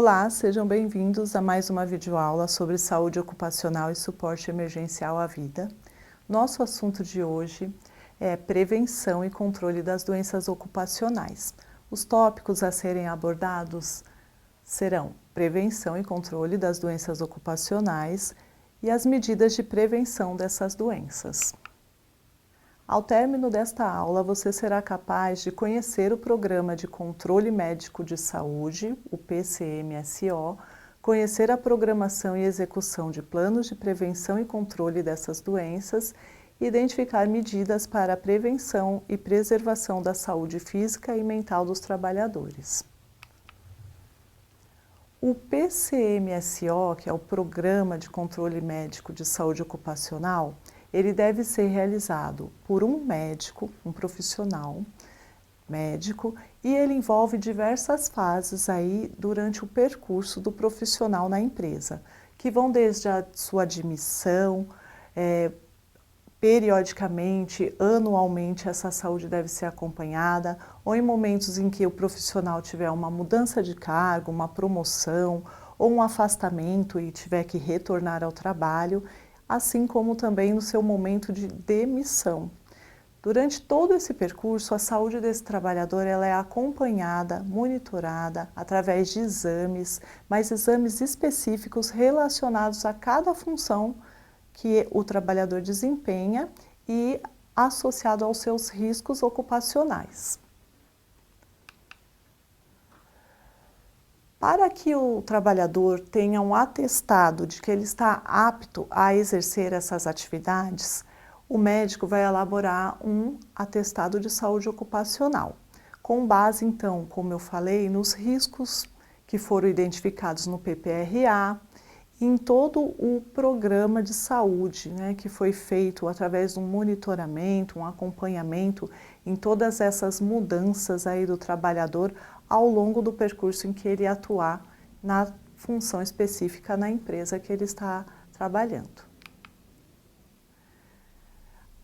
Olá, sejam bem-vindos a mais uma videoaula sobre saúde ocupacional e suporte emergencial à vida. Nosso assunto de hoje é prevenção e controle das doenças ocupacionais. Os tópicos a serem abordados serão prevenção e controle das doenças ocupacionais e as medidas de prevenção dessas doenças. Ao término desta aula, você será capaz de conhecer o Programa de Controle Médico de Saúde, o PCMSO, conhecer a programação e execução de planos de prevenção e controle dessas doenças e identificar medidas para a prevenção e preservação da saúde física e mental dos trabalhadores. O PCMSO, que é o Programa de Controle Médico de Saúde Ocupacional, ele deve ser realizado por um médico, um profissional médico, e ele envolve diversas fases aí durante o percurso do profissional na empresa, que vão desde a sua admissão, periodicamente, anualmente, essa saúde deve ser acompanhada, ou em momentos em que o profissional tiver uma mudança de cargo, uma promoção, ou um afastamento e tiver que retornar ao trabalho, assim como também no seu momento de demissão. Durante todo esse percurso, a saúde desse trabalhador ela é acompanhada, monitorada através de exames, mas exames específicos relacionados a cada função que o trabalhador desempenha e associado aos seus riscos ocupacionais. Para que o trabalhador tenha um atestado de que ele está apto a exercer essas atividades, o médico vai elaborar um atestado de saúde ocupacional, com base, então, como eu falei, nos riscos que foram identificados no PPRA, em todo o programa de saúde, que foi feito através de um monitoramento, um acompanhamento em todas essas mudanças aí do trabalhador ao longo do percurso em que ele atuar na função específica na empresa que ele está trabalhando.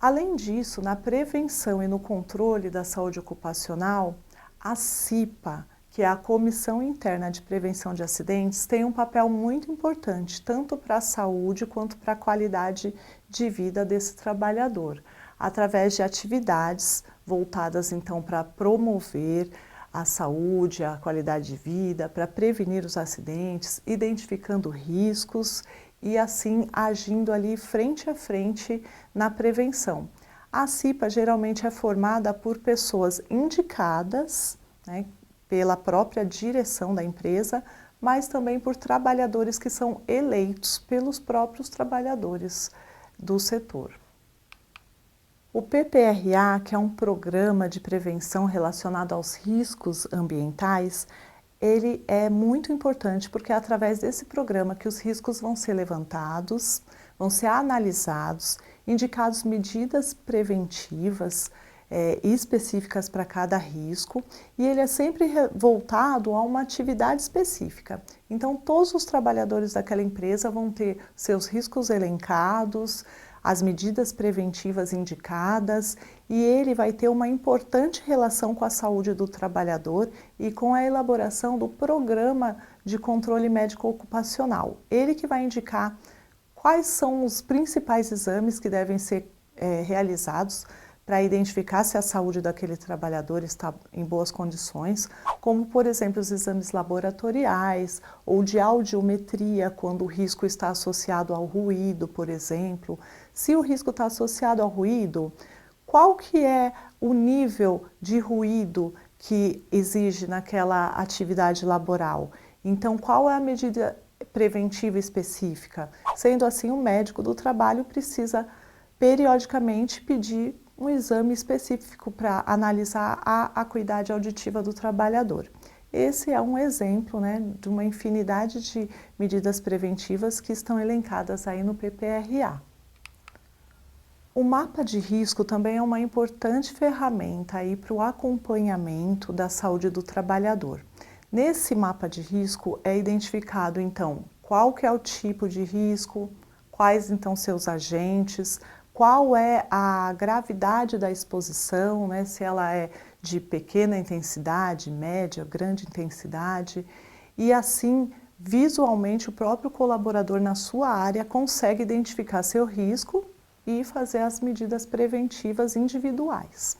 Além disso, na prevenção e no controle da saúde ocupacional, a CIPA, que é a Comissão Interna de Prevenção de Acidentes, tem um papel muito importante, tanto para a saúde quanto para a qualidade de vida desse trabalhador, através de atividades voltadas então para promover a saúde, a qualidade de vida, para prevenir os acidentes, identificando riscos e assim agindo ali frente a frente na prevenção. A CIPA geralmente é formada por pessoas indicadas, pela própria direção da empresa, mas também por trabalhadores que são eleitos pelos próprios trabalhadores do setor. O PPRA, que é um programa de prevenção relacionado aos riscos ambientais, ele é muito importante porque é através desse programa que os riscos vão ser levantados, vão ser analisados, indicados medidas preventivas específicas para cada risco, e ele é sempre voltado a uma atividade específica. Então, todos os trabalhadores daquela empresa vão ter seus riscos elencados, as medidas preventivas indicadas, e ele vai ter uma importante relação com a saúde do trabalhador e com a elaboração do programa de controle médico ocupacional. Ele que vai indicar quais são os principais exames que devem ser realizados para identificar se a saúde daquele trabalhador está em boas condições, como, por exemplo, os exames laboratoriais ou de audiometria, quando o risco está associado ao ruído, por exemplo. Se o risco está associado ao ruído, qual que é o nível de ruído que exige naquela atividade laboral? Então, qual é a medida preventiva específica? Sendo assim, o médico do trabalho precisa periodicamente pedir um exame específico para analisar a acuidade auditiva do trabalhador. Esse é um exemplo de uma infinidade de medidas preventivas que estão elencadas aí no PPRA. O mapa de risco também é uma importante ferramenta aí para o acompanhamento da saúde do trabalhador. Nesse mapa de risco é identificado então qual que é o tipo de risco, quais então seus agentes, qual é a gravidade da exposição, se ela é de pequena intensidade, média, grande intensidade, e assim, visualmente, o próprio colaborador na sua área consegue identificar seu risco e fazer as medidas preventivas individuais.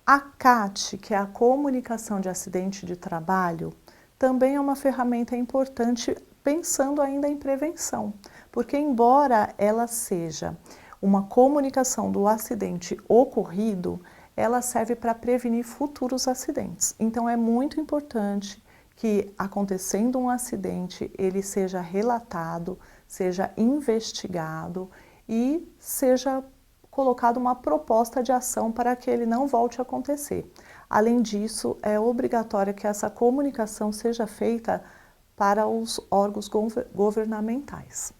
A CAT, que é a Comunicação de Acidente de Trabalho, também é uma ferramenta importante pensando ainda em prevenção, porque embora ela seja uma comunicação do acidente ocorrido, ela serve para prevenir futuros acidentes. Então é muito importante que, acontecendo um acidente, ele seja relatado, seja investigado e seja colocada uma proposta de ação para que ele não volte a acontecer. Além disso, é obrigatório que essa comunicação seja feita para os órgãos governamentais.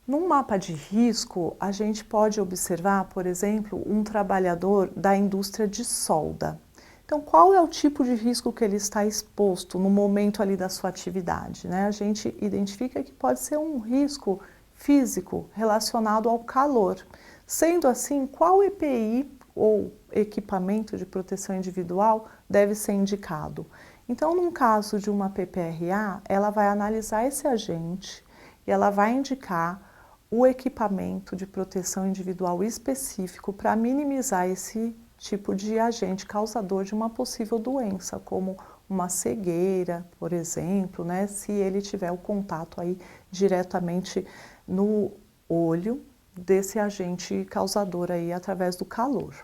Num mapa de risco, a gente pode observar, por exemplo, um trabalhador da indústria de solda. Então, qual é o tipo de risco que ele está exposto no momento ali da sua atividade, né? A gente identifica que pode ser um risco físico relacionado ao calor. Sendo assim, qual EPI ou equipamento de proteção individual deve ser indicado? Então, num caso de uma PPRA, ela vai analisar esse agente e ela vai indicar o equipamento de proteção individual específico para minimizar esse tipo de agente causador de uma possível doença, como uma cegueira, por exemplo, né, se ele tiver o contato aí diretamente no olho desse agente causador aí através do calor.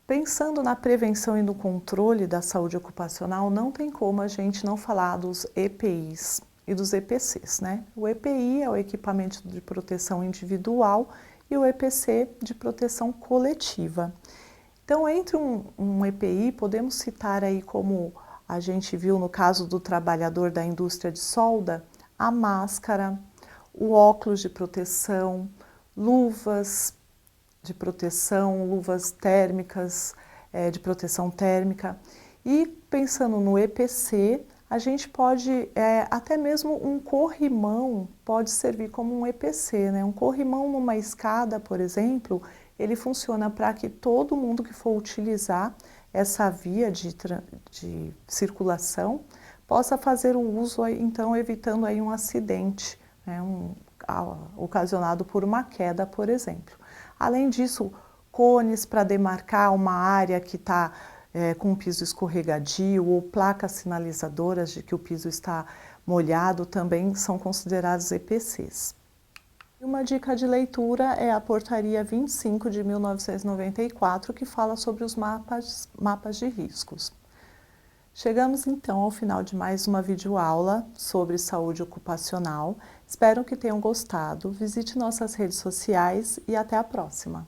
Pensando na prevenção e no controle da saúde ocupacional, não tem como a gente não falar dos EPIs e dos EPCs, né? O EPI é o equipamento de proteção individual e o EPC de proteção coletiva. Então, entre um EPI, podemos citar aí, como a gente viu no caso do trabalhador da indústria de solda, a máscara, o óculos de proteção, luvas de proteção, luvas térmicas, de proteção térmica. E pensando no EPC, a gente pode, até mesmo um corrimão pode servir como um EPC, né? Um corrimão numa escada, por exemplo, ele funciona para que todo mundo que for utilizar essa via de circulação possa fazer o uso, então evitando aí um acidente, né? Ocasionado por uma queda, por exemplo. Além disso, cones para demarcar uma área que está com um piso escorregadio ou placas sinalizadoras de que o piso está molhado também são considerados EPCs. E uma dica de leitura é a Portaria 25 de 1994, que fala sobre os mapas de riscos. Chegamos então ao final de mais uma videoaula sobre saúde ocupacional. Espero que tenham gostado. Visite nossas redes sociais e até a próxima!